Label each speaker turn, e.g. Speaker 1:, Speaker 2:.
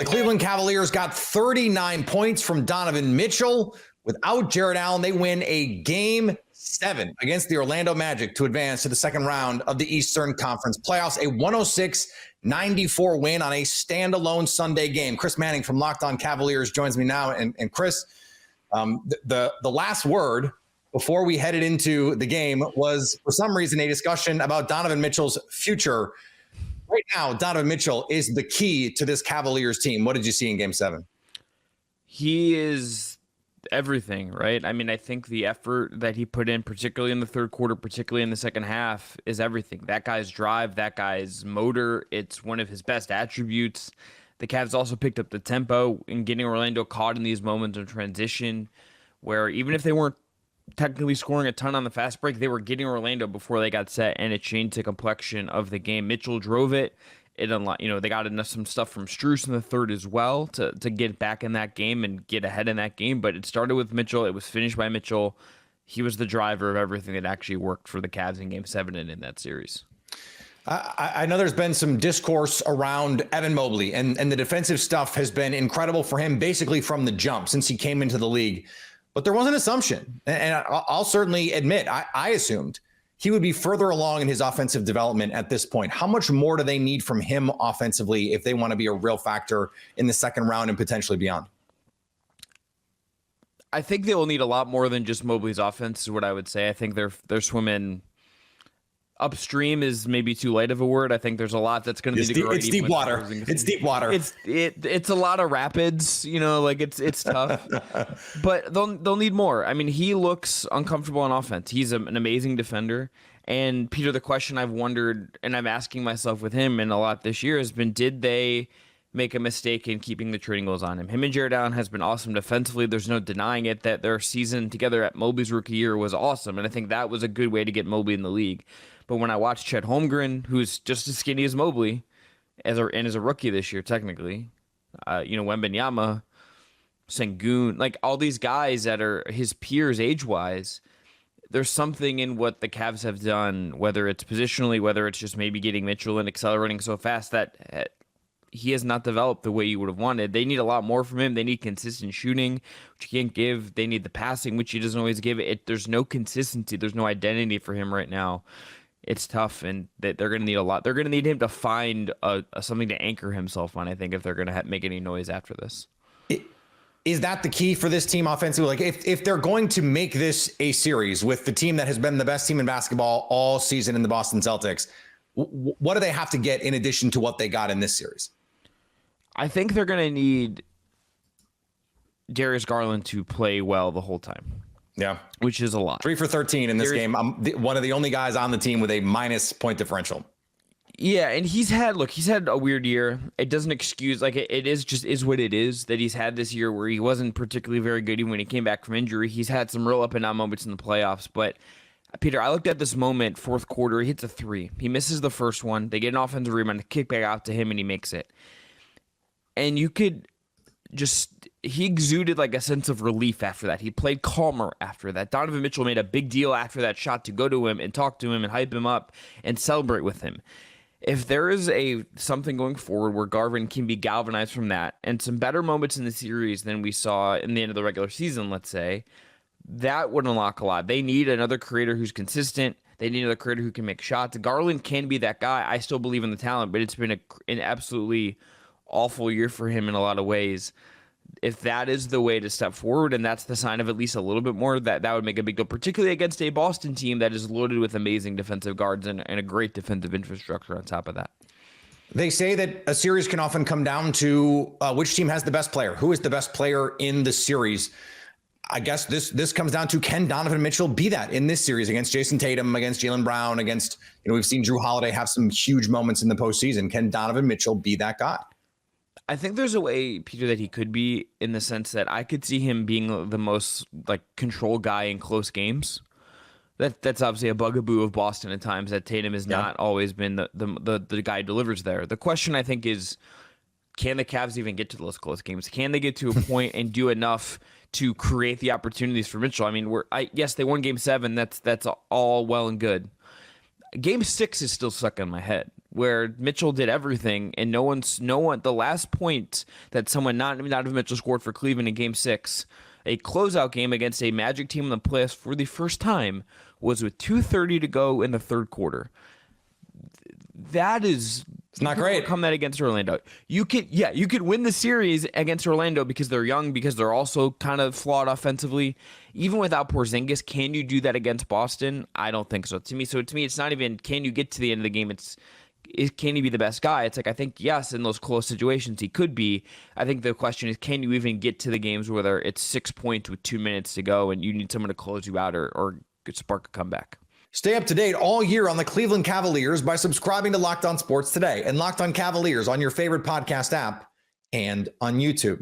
Speaker 1: The Cleveland Cavaliers got 39 points from Donovan Mitchell. Without Jared Allen, they win a Game 7 against the Orlando Magic to advance to the second round of the Eastern Conference playoffs. A 106-94 win on a standalone Sunday game. Chris Manning from Locked On Cavaliers joins me now. And Chris, the last word before we headed into the game was, for some reason, a discussion about Donovan Mitchell's future. Right now, Donovan Mitchell is the key to this Cavaliers team. What did you see in Game 7?
Speaker 2: He is everything, right? I mean, I think the effort that he put in, particularly in the third quarter, particularly in the second half, is everything. That guy's drive, that guy's motor, it's one of his best attributes. The Cavs also picked up the tempo in getting Orlando caught in these moments of transition where even if they weren't technically scoring a ton on the fast break, they were getting Orlando before they got set, and it changed the complexion of the game. Mitchell drove it. It unlocked, they got enough some stuff from Strus in the third as well to get back in that game and get ahead in that game. But it started with Mitchell. It was finished by Mitchell. He was the driver of everything that actually worked for the Cavs in Game 7 and in that series.
Speaker 1: I know there's been some discourse around Evan Mobley, and the defensive stuff has been incredible for him basically from the jump since he came into the league. But there was an assumption, and I'll certainly admit, I assumed he would be further along in his offensive development at this point. How much more do they need from him offensively if they want to be a real factor in the second round and potentially beyond?
Speaker 2: I think they will need a lot more than just Mobley's offense, is what I would say. I think they're swimming upstream is maybe too light of a word. I think there's a lot that's going to need to go right.
Speaker 1: It's deep water. It's deep water.
Speaker 2: It's a lot of rapids, it's tough. But they'll need more. I mean, he looks uncomfortable on offense. He's an amazing defender. And Peter, the question I've wondered, and I'm asking myself with him and a lot this year, has been, did they make a mistake in keeping the training goals on him? Him and Jared Allen has been awesome defensively. There's no denying it that their season together at Mobley's rookie year was awesome. And I think that was a good way to get Mobley in the league. But when I watch Chet Holmgren, who's just as skinny as Mobley, and is a rookie this year technically, Wembanyama, Sengun, like all these guys that are his peers age-wise, there's something in what the Cavs have done, whether it's positionally, whether it's just maybe getting Mitchell and accelerating so fast that he has not developed the way you would have wanted. They need a lot more from him. They need consistent shooting, which he can't give. They need the passing, which he doesn't always give. There's no consistency. There's no identity for him right now. It's tough, and they're going to need a lot. They're going to need him to find something to anchor himself on, I think, if they're going to make any noise after this.
Speaker 1: Is that the key for this team offensively? Like, if they're going to make this a series with the team that has been the best team in basketball all season in the Boston Celtics, what do they have to get in addition to what they got in this series?
Speaker 2: I think they're going to need Darius Garland to play well the whole time.
Speaker 1: Yeah.
Speaker 2: Which is a lot.
Speaker 1: 3 for 13 in this game. I'm one of the only guys on the team with a minus point differential.
Speaker 2: Yeah, and he's had a weird year. It doesn't excuse, it is what it is that he's had this year where he wasn't particularly very good even when he came back from injury. He's had some real up and down moments in the playoffs, but Peter, I looked at this moment, fourth quarter, he hits a 3. He misses the first one. They get an offensive rebound, a kick back out to him, and he makes it. And you could he exuded like a sense of relief after that. He played calmer after that. Donovan Mitchell made a big deal after that shot to go to him and talk to him and hype him up and celebrate with him. If there is something going forward where Garvin can be galvanized from that and some better moments in the series than we saw in the end of the regular season, let's say, that would unlock a lot. They need another creator who's consistent. They need another creator who can make shots. Garland can be that guy. I still believe in the talent, but it's been an absolutely awful year for him in a lot of ways. If that is the way to step forward, and that's the sign of at least a little bit more, that would make a big deal, particularly against a Boston team that is loaded with amazing defensive guards and a great defensive infrastructure on top of that.
Speaker 1: They say that a series can often come down to which team has the best player. Who is the best player in the series? I guess this comes down to, can Donovan Mitchell be that in this series against Jason Tatum, against Jaylen Brown, against, we've seen Drew Holiday have some huge moments in the postseason. Can Donovan Mitchell be that guy?
Speaker 2: I think there's a way, Peter, that he could be, in the sense that I could see him being the most control guy in close games. That's obviously a bugaboo of Boston at times, that Tatum has not always been the guy who delivers there. The question, I think, is, can the Cavs even get to those close games? Can they get to a point and do enough to create the opportunities for Mitchell? I mean, yes, they won Game 7. That's all well and good. Game 6 is still stuck in my head. where Mitchell did everything, and no one. The last point that someone not Mitchell scored for Cleveland in Game 6, a closeout game against a Magic team in the playoffs for the first time, was with 2:30 to go in the third quarter. That is.
Speaker 1: It's not great.
Speaker 2: Come that against Orlando. You could win the series against Orlando because they're young, because they're also kind of flawed offensively. Even without Porzingis, can you do that against Boston? I don't think so. To me, it's not even can you get to the end of the game. Can he be the best guy? It's like, I think, yes, in those close situations he could be. I think the question is, can you even get to the games where it's 6 points with 2 minutes to go and you need someone to close you out or spark a comeback?
Speaker 1: Stay up to date all year on the Cleveland Cavaliers by subscribing to Locked On Sports today and Locked On Cavaliers on your favorite podcast app and on YouTube.